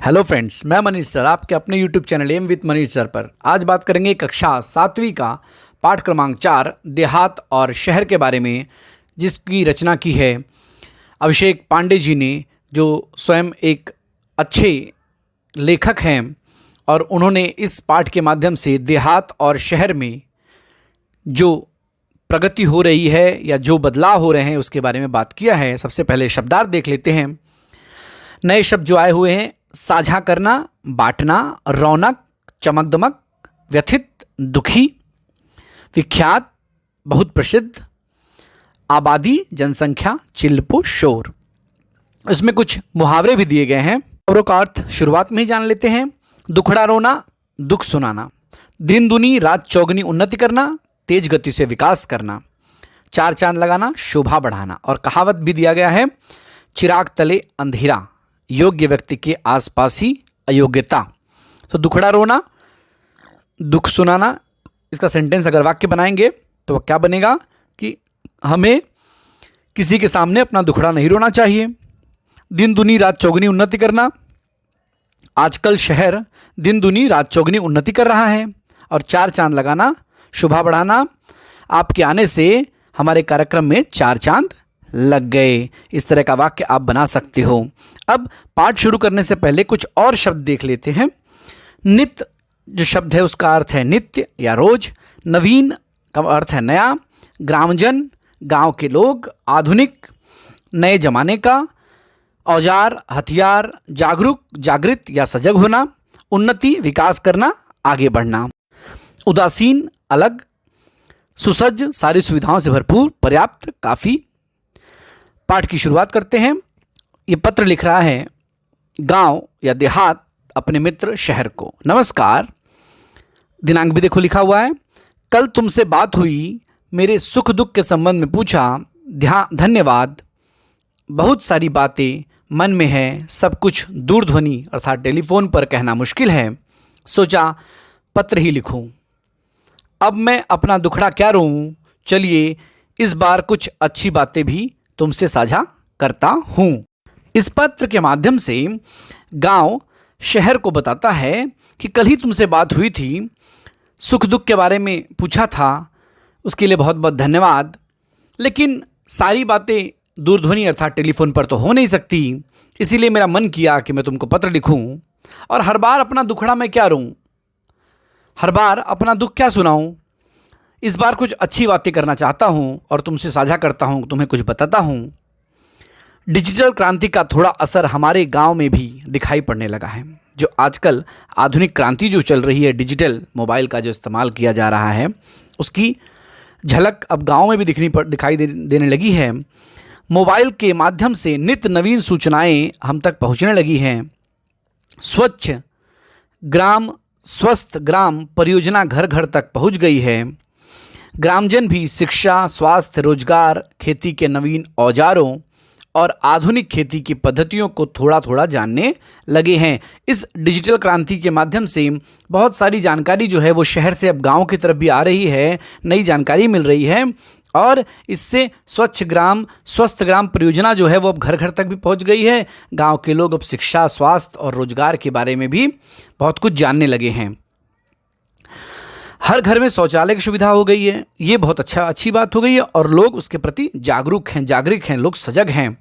Hello friends, मैं Manish sir आपके अपने YouTube channel M with Manish sir पर आज बात करेंगे कक्षा 7वीं का पाठ क्रमांक 4 देहात और शहर के बारे में, जिसकी रचना की है अभिषेक पांडे जी ने, जो स्वयं एक अच्छे लेखक हैं और उन्होंने इस पाठ के माध्यम से देहात और शहर में जो प्रगति हो रही है या जो बदलाव हो रहे हैं उसके बारे में बात किया है। सबसे पहले शब्दार्थ देख लेते हैं। नए शब्द जो आए हुए हैं: साझा करना, बांटना, रौनक, चमक दमक, व्यथित, दुखी, विख्यात, बहुत प्रसिद्ध, आबादी, जनसंख्या, चिल्पो, शोर। इसमें कुछ मुहावरे भी दिए गए हैं। मुहावरों का अर्थ शुरुआत में ही जान लेते हैं। दुखड़ा रोना, दुख सुनाना। दिन दुनी रात चौगनी उन्नति करना, तेज गति से विकास करना। चार चांद लगाना, शोभा बढ़ाना। और कहावत भी दिया गया है: चिराग तले अंधेरा, योग्य व्यक्ति के आसपास ही अयोग्यता। तो दुखड़ा रोना, दुख सुनाना, इसका सेंटेंस अगर वाक्य बनाएंगे तो वह क्या बनेगा कि हमें किसी के सामने अपना दुखड़ा नहीं रोना चाहिए। दिन दुनी रात चौगनी उन्नति करना, आजकल शहर दिन दुनी रात चौगनी उन्नति कर रहा है। और चार चांद लगाना, शोभा बढ़ाना, आपके आने से हमारे कार्यक्रम में चार चांद लग गए। इस तरह का वाक्य आप बना सकते हो। अब पाठ शुरू करने से पहले कुछ और शब्द देख लेते हैं। नित्य जो शब्द है उसका अर्थ है नित्य या रोज। नवीन का अर्थ है नया। ग्रामजन गांव के लोग। आधुनिक नए जमाने का। औजार हथियार। जागरूक जागृत या सजग होना। उन्नति विकास करना, आगे बढ़ना। उदासीन अलग। सुसज्ज सारी सुविधाओं से भरपूर, पर्याप्त, काफ़ी। पाठ की शुरुआत करते हैं। ये पत्र लिख रहा है गांव या देहात अपने मित्र शहर को। नमस्कार। दिनांक भी देखो लिखा हुआ है। कल तुमसे बात हुई, मेरे सुख दुख के संबंध में पूछा। धन्यवाद। बहुत सारी बातें मन में है, सब कुछ दूरध्वनि अर्थात टेलीफोन पर कहना मुश्किल है। सोचा पत्र ही लिखूं। अब मैं अपना दुखड़ा क्या रोऊं। चलिए इस बार कुछ अच्छी बातें भी तुमसे साझा करता हूँ। इस पत्र के माध्यम से गांव शहर को बताता है कि कल ही तुमसे बात हुई थी, सुख दुख के बारे में पूछा था, उसके लिए बहुत बहुत धन्यवाद। लेकिन सारी बातें दूरध्वनि अर्थात टेलीफोन पर तो हो नहीं सकती, इसीलिए मेरा मन किया कि मैं तुमको पत्र लिखूं। और हर बार अपना दुखड़ा मैं क्या रोऊं, हर बार अपना दुख क्या सुनाऊं। इस बार कुछ अच्छी बातें करना चाहता हूँ और तुमसे साझा करता हूँ, तुम्हें कुछ बताता हूँ। डिजिटल क्रांति का थोड़ा असर हमारे गांव में भी दिखाई पड़ने लगा है। जो आजकल आधुनिक क्रांति जो चल रही है, डिजिटल मोबाइल का जो इस्तेमाल किया जा रहा है, उसकी झलक अब गांव में भी दिखाई देने लगी है। मोबाइल के माध्यम से नित्य नवीन सूचनाएं हम तक पहुंचने लगी हैं। स्वच्छ ग्राम स्वस्थ ग्राम परियोजना घर घर तक पहुंच गई है। ग्रामजन भी शिक्षा, स्वास्थ्य, रोजगार, खेती के नवीन औजारों और आधुनिक खेती की पद्धतियों को थोड़ा थोड़ा जानने लगे हैं। इस डिजिटल क्रांति के माध्यम से बहुत सारी जानकारी जो है वो शहर से अब गांव की तरफ भी आ रही है, नई जानकारी मिल रही है। और इससे स्वच्छ ग्राम स्वस्थ ग्राम परियोजना जो है वो अब घर घर तक भी पहुंच गई है। गांव के लोग अब शिक्षा, स्वास्थ्य और रोजगार के बारे में भी बहुत कुछ जानने लगे हैं। हर घर में शौचालय की सुविधा हो गई है, ये बहुत अच्छी बात हो गई है और लोग उसके प्रति जागरूक हैं, जागरूक हैं, लोग सजग हैं।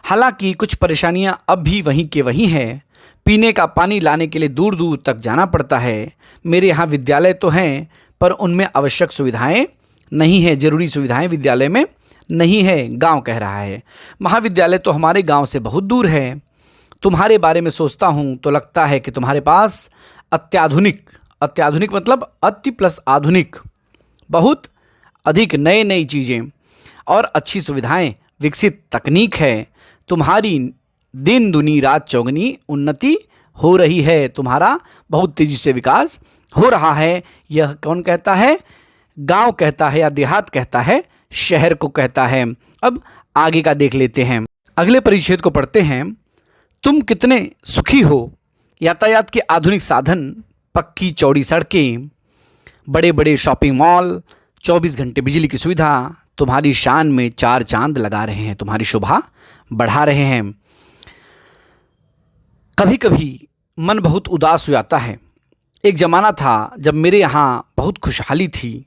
हालांकि कुछ परेशानियां अब भी वहीं के वहीं हैं। पीने का पानी लाने के लिए दूर दूर तक जाना पड़ता है। मेरे यहाँ विद्यालय तो हैं पर उनमें आवश्यक सुविधाएं नहीं है, ज़रूरी सुविधाएं विद्यालय में नहीं है, गाँव कह रहा है। महाविद्यालय तो हमारे गाँव से बहुत दूर है। तुम्हारे बारे में सोचता हूँ तो लगता है कि तुम्हारे पास अत्याधुनिक मतलब अति प्लस आधुनिक, बहुत अधिक नई चीज़ें और अच्छी सुविधाएं, विकसित तकनीक है। तुम्हारी दिन दुनी रात चौगनी उन्नति हो रही है, तुम्हारा बहुत तेज़ी से विकास हो रहा है। यह कौन कहता है? गांव कहता है या देहात कहता है, शहर को कहता है। अब आगे का देख लेते हैं। अगले परिच्छेद को पढ़ते हैं। तुम कितने सुखी हो। यातायात के आधुनिक साधन, पक्की चौड़ी सड़कें, बड़े बड़े शॉपिंग मॉल, 24 घंटे बिजली की सुविधा तुम्हारी शान में चार चांद लगा रहे हैं, तुम्हारी शोभा बढ़ा रहे हैं। कभी कभी मन बहुत उदास हो जाता है। एक ज़माना था जब मेरे यहाँ बहुत खुशहाली थी,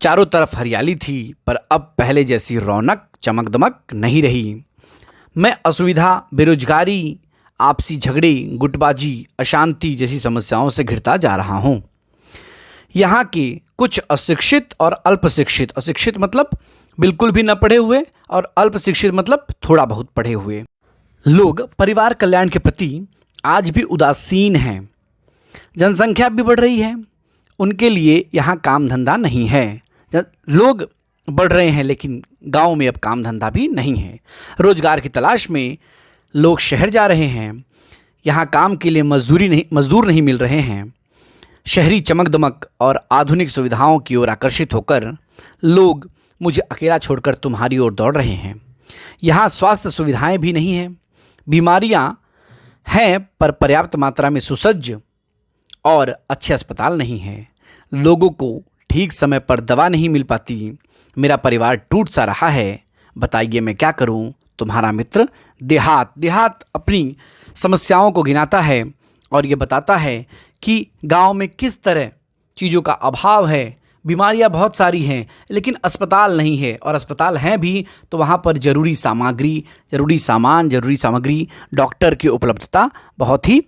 चारों तरफ हरियाली थी, पर अब पहले जैसी रौनक चमक दमक नहीं रही। मैं असुविधा, बेरोजगारी, आपसी झगड़े, गुटबाजी, अशांति जैसी समस्याओं से घिरता जा रहा हूँ। यहाँ के कुछ अशिक्षित और अल्पशिक्षित, अशिक्षित मतलब बिल्कुल भी न पढ़े हुए और अल्पशिक्षित मतलब थोड़ा बहुत पढ़े हुए लोग परिवार कल्याण के प्रति आज भी उदासीन हैं। जनसंख्या भी बढ़ रही है, उनके लिए यहाँ काम धंधा नहीं है। लोग बढ़ रहे हैं लेकिन गांव में अब काम धंधा भी नहीं है। रोजगार की तलाश में लोग शहर जा रहे हैं, यहाँ काम के लिए मजदूर नहीं मिल रहे हैं। शहरी चमक दमक और आधुनिक सुविधाओं की ओर आकर्षित होकर लोग मुझे अकेला छोड़कर तुम्हारी ओर दौड़ रहे हैं। यहाँ स्वास्थ्य सुविधाएं भी नहीं हैं, बीमारियां हैं पर पर्याप्त मात्रा में सुसज्ज और अच्छे अस्पताल नहीं हैं। लोगों को ठीक समय पर दवा नहीं मिल पाती। मेरा परिवार टूट सा रहा है, बताइए मैं क्या करूं? तुम्हारा मित्र देहात। देहात अपनी समस्याओं को गिनाता है और ये बताता है कि गांव में किस तरह चीज़ों का अभाव है। बीमारियां बहुत सारी हैं लेकिन अस्पताल नहीं है, और अस्पताल हैं भी तो वहाँ पर ज़रूरी सामग्री, ज़रूरी सामान, ज़रूरी सामग्री, डॉक्टर की उपलब्धता बहुत ही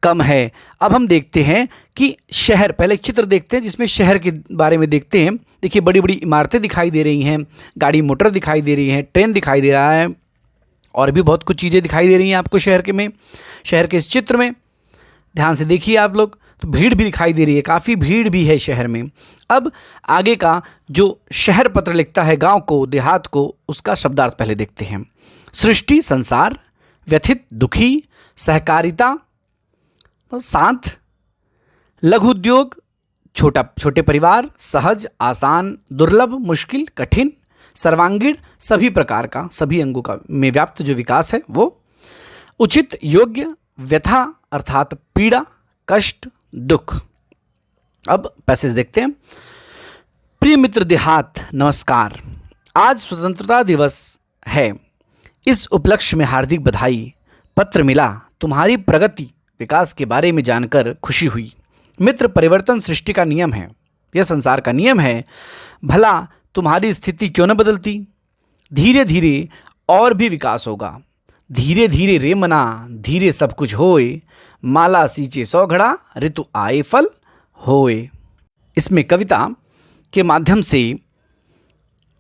कम है। अब हम देखते हैं कि शहर, पहले एक चित्र देखते हैं जिसमें शहर के बारे में देखते हैं। देखिए बड़ी बड़ी इमारतें दिखाई दे रही हैं, गाड़ी मोटर दिखाई दे रही हैं, ट्रेन दिखाई दे रहा है और भी बहुत कुछ चीज़ें दिखाई दे रही हैं आपको शहर के इस चित्र में। ध्यान से देखिए आप लोग, तो भीड़ भी दिखाई दे रही है, काफ़ी भीड़ भी है शहर में। अब आगे का जो शहर पत्र लिखता है गांव को, देहात को, उसका शब्दार्थ पहले देखते हैं। सृष्टि, संसार, व्यथित, दुखी, सहकारिता, शांत, लघु उद्योग, छोटे परिवार, सहज, आसान, दुर्लभ, मुश्किल, कठिन, सर्वांगीण, सभी प्रकार का, सभी अंगों का में व्याप्त जो विकास है वो, उचित, योग्य, व्यथा अर्थात पीड़ा, कष्ट, दुख। अब पैसेज देखते हैं। प्रिय मित्र देहात, नमस्कार। आज स्वतंत्रता दिवस है, इस उपलक्ष्य में हार्दिक बधाई। पत्र मिला, तुम्हारी प्रगति विकास के बारे में जानकर खुशी हुई। मित्र, परिवर्तन सृष्टि का नियम है, यह संसार का नियम है। भला तुम्हारी स्थिति क्यों न बदलती? धीरे धीरे और भी विकास होगा। धीरे धीरे रे मना, धीरे सब कुछ होए। माला सींचे 100 घड़ा, ऋतु आए फल होए। इसमें कविता के माध्यम से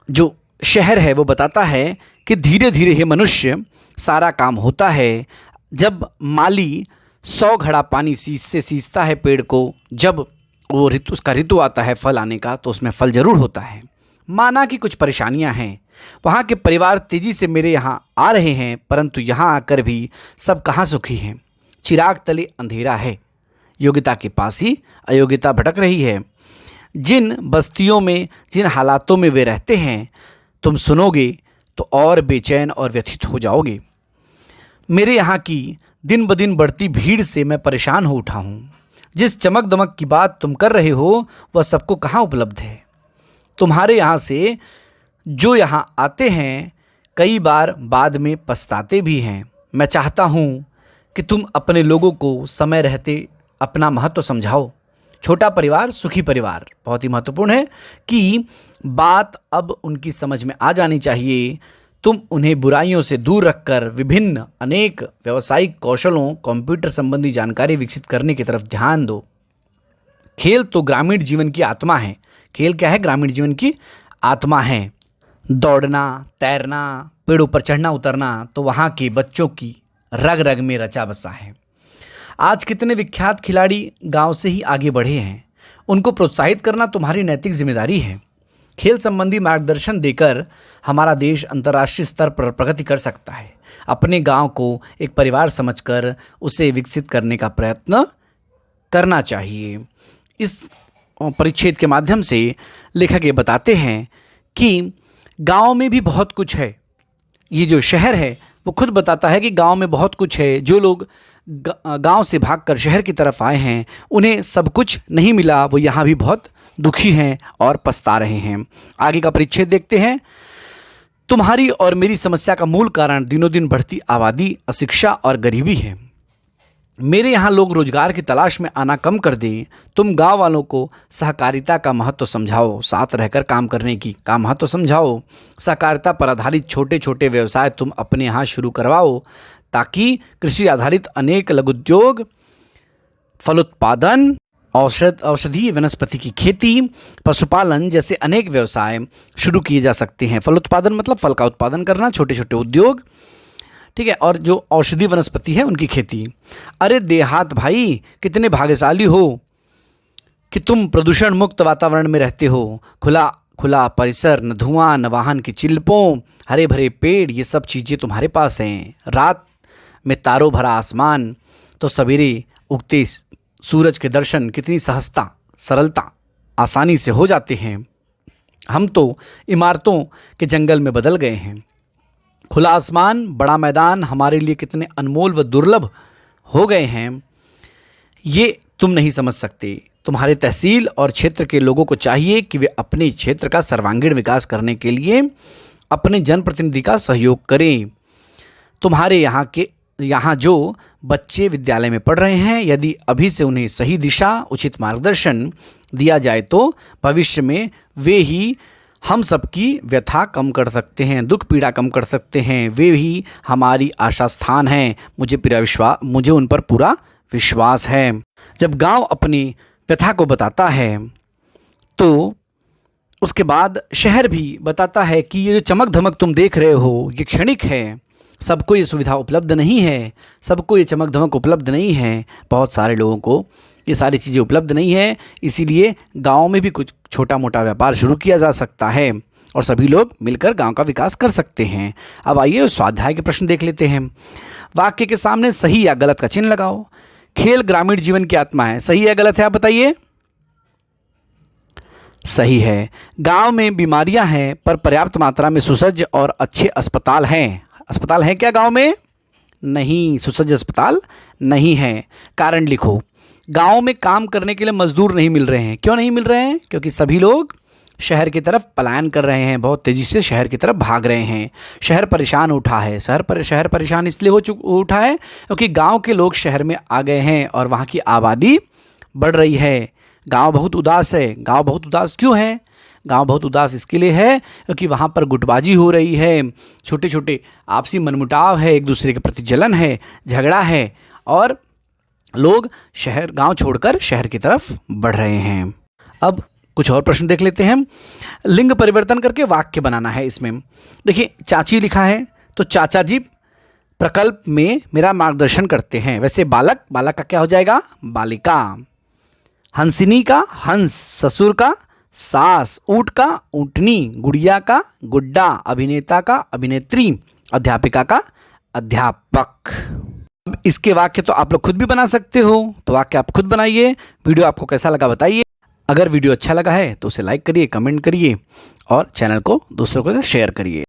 जो शहर है वो बताता है कि धीरे धीरे हे मनुष्य सारा काम होता है। जब माली 100 घड़ा पानी सींचता है पेड़ को, जब वो उसका ऋतु आता है फल आने का, तो उसमें फल जरूर होता है। माना कि कुछ परेशानियां हैं, वहाँ के परिवार तेजी से मेरे यहाँ आ रहे हैं, परंतु यहाँ आकर भी सब कहाँ सुखी हैं। चिराग तले अंधेरा है, योग्यता के पास ही अयोग्यता भटक रही है। जिन बस्तियों में, जिन हालातों में वे रहते हैं, तुम सुनोगे तो और बेचैन और व्यथित हो जाओगे। मेरे यहाँ की दिन ब दिन बढ़ती भीड़ से मैं परेशान हो उठा हूँ। जिस चमक दमक की बात तुम कर रहे हो वह सबको कहाँ उपलब्ध है। तुम्हारे यहाँ से जो यहाँ आते हैं कई बार बाद में पछताते भी हैं। मैं चाहता हूँ कि तुम अपने लोगों को समय रहते अपना महत्व समझाओ। छोटा परिवार सुखी परिवार, बहुत ही महत्वपूर्ण है कि बात अब उनकी समझ में आ जानी चाहिए। तुम उन्हें बुराइयों से दूर रखकर विभिन्न अनेक व्यावसायिक कौशलों, कंप्यूटर संबंधी जानकारी विकसित करने की तरफ ध्यान दो। खेल तो ग्रामीण जीवन की आत्मा है। खेल क्या है? ग्रामीण जीवन की आत्मा है। दौड़ना, तैरना, पेड़ों पर चढ़ना उतरना तो वहाँ के बच्चों की रग रग में रचा बसा है। आज कितने विख्यात खिलाड़ी गांव से ही आगे बढ़े हैं, उनको प्रोत्साहित करना तुम्हारी नैतिक जिम्मेदारी है। खेल संबंधी मार्गदर्शन देकर हमारा देश अंतर्राष्ट्रीय स्तर पर प्रगति कर सकता है। अपने गांव को एक परिवार समझकर उसे विकसित करने का प्रयत्न करना चाहिए। इस परिच्छेद के माध्यम से लेखक ये बताते हैं कि गांव में भी बहुत कुछ है। ये जो शहर है वो खुद बताता है कि गांव में बहुत कुछ है। जो लोग गांव से भागकर शहर की तरफ आए हैं उन्हें सब कुछ नहीं मिला, वो यहाँ भी बहुत दुखी हैं और पछता रहे हैं। आगे का परिच्छेद देखते हैं। तुम्हारी और मेरी समस्या का मूल कारण दिनों दिन बढ़ती आबादी, अशिक्षा और गरीबी है। मेरे यहाँ लोग रोजगार की तलाश में आना कम कर दें। तुम गांव वालों को सहकारिता का महत्व समझाओ, साथ रहकर काम करने की का महत्व समझाओ। सहकारिता पर आधारित छोटे छोटे व्यवसाय तुम अपने यहाँ शुरू करवाओ, ताकि कृषि आधारित अनेक लघु उद्योग, फलोत्पादन, औषधीय वनस्पति की खेती, पशुपालन जैसे अनेक व्यवसाय शुरू किए जा सकते हैं। फलोत्पादन मतलब फल का उत्पादन करना, छोटे छोटे उद्योग, ठीक है, और जो औषधि वनस्पति है उनकी खेती। अरे देहात भाई, कितने भाग्यशाली हो कि तुम प्रदूषण मुक्त वातावरण में रहते हो। खुला खुला परिसर, न धुआं, न वाहन की चिल्पों, हरे भरे पेड़, ये सब चीज़ें तुम्हारे पास हैं। रात में तारों भरा आसमान, तो सवेरे उगते सूरज के दर्शन कितनी सहजता, सरलता, आसानी से हो जाते हैं। हम तो इमारतों के जंगल में बदल गए हैं। खुला आसमान, बड़ा मैदान हमारे लिए कितने अनमोल व दुर्लभ हो गए हैं, ये तुम नहीं समझ सकते। तुम्हारे तहसील और क्षेत्र के लोगों को चाहिए कि वे अपने क्षेत्र का सर्वांगीण विकास करने के लिए अपने जनप्रतिनिधि का सहयोग करें। तुम्हारे यहाँ जो बच्चे विद्यालय में पढ़ रहे हैं, यदि अभी से उन्हें सही दिशा, उचित मार्गदर्शन दिया जाए तो भविष्य में वे ही हम सबकी व्यथा कम कर सकते हैं, दुख पीड़ा कम कर सकते हैं। वे ही हमारी आशा स्थान हैं। मुझे उन पर पूरा विश्वास है। जब गांव अपनी व्यथा को बताता है तो उसके बाद शहर भी बताता है कि ये जो चमक धमक तुम देख रहे हो ये क्षणिक है। सबको ये सुविधा उपलब्ध नहीं है, सबको ये चमक धमक उपलब्ध नहीं है। बहुत सारे लोगों को ये सारी चीज़ें उपलब्ध नहीं है, इसीलिए गांव में भी कुछ छोटा मोटा व्यापार शुरू किया जा सकता है और सभी लोग मिलकर गांव का विकास कर सकते हैं। अब आइए स्वाध्याय के प्रश्न देख लेते हैं। वाक्य के सामने सही या गलत का चिन्ह लगाओ। खेल ग्रामीण जीवन की आत्मा है, सही या गलत है आप बताइए? सही है। गांव में बीमारियां हैं पर पर्याप्त मात्रा में सुसज्ज और अच्छे अस्पताल हैं। अस्पताल है क्या गांव में? नहीं, सुसज्ज अस्पताल नहीं है। कारण लिखो। गांव में काम करने के लिए मजदूर नहीं मिल रहे हैं। क्यों नहीं मिल रहे हैं? क्योंकि सभी लोग शहर की तरफ पलायन कर रहे हैं, बहुत तेज़ी से शहर की तरफ भाग रहे हैं। शहर परेशान उठा है। शहर परेशान इसलिए उठा है क्योंकि गांव के लोग शहर में आ गए हैं और वहाँ की आबादी बढ़ रही है। गांव बहुत उदास है। गांव बहुत उदास क्यों है? गांव बहुत उदास इसके लिए है क्योंकि वहाँ पर गुटबाजी हो रही है, छोटे छोटे आपसी मनमुटाव है, एक दूसरे के प्रति जलन है, झगड़ा है और लोग गांव छोड़कर शहर की तरफ बढ़ रहे हैं। अब कुछ और प्रश्न देख लेते हैं। लिंग परिवर्तन करके वाक्य बनाना है। इसमें देखिए चाची लिखा है तो चाचा जी प्रकल्प में मेरा मार्गदर्शन करते हैं। वैसे बालक का क्या हो जाएगा? बालिका। हंसिनी का हंस, ससुर का सास, ऊँट का ऊँटनी, गुड़िया का गुड्डा, अभिनेता का अभिनेत्री, अध्यापिका का अध्यापक। अब इसके वाक्य तो आप लोग खुद भी बना सकते हो, तो वाक्य आप खुद बनाइए। वीडियो आपको कैसा लगा बताइए। अगर वीडियो अच्छा लगा है तो उसे लाइक करिए, कमेंट करिए और चैनल को दूसरों को शेयर करिए।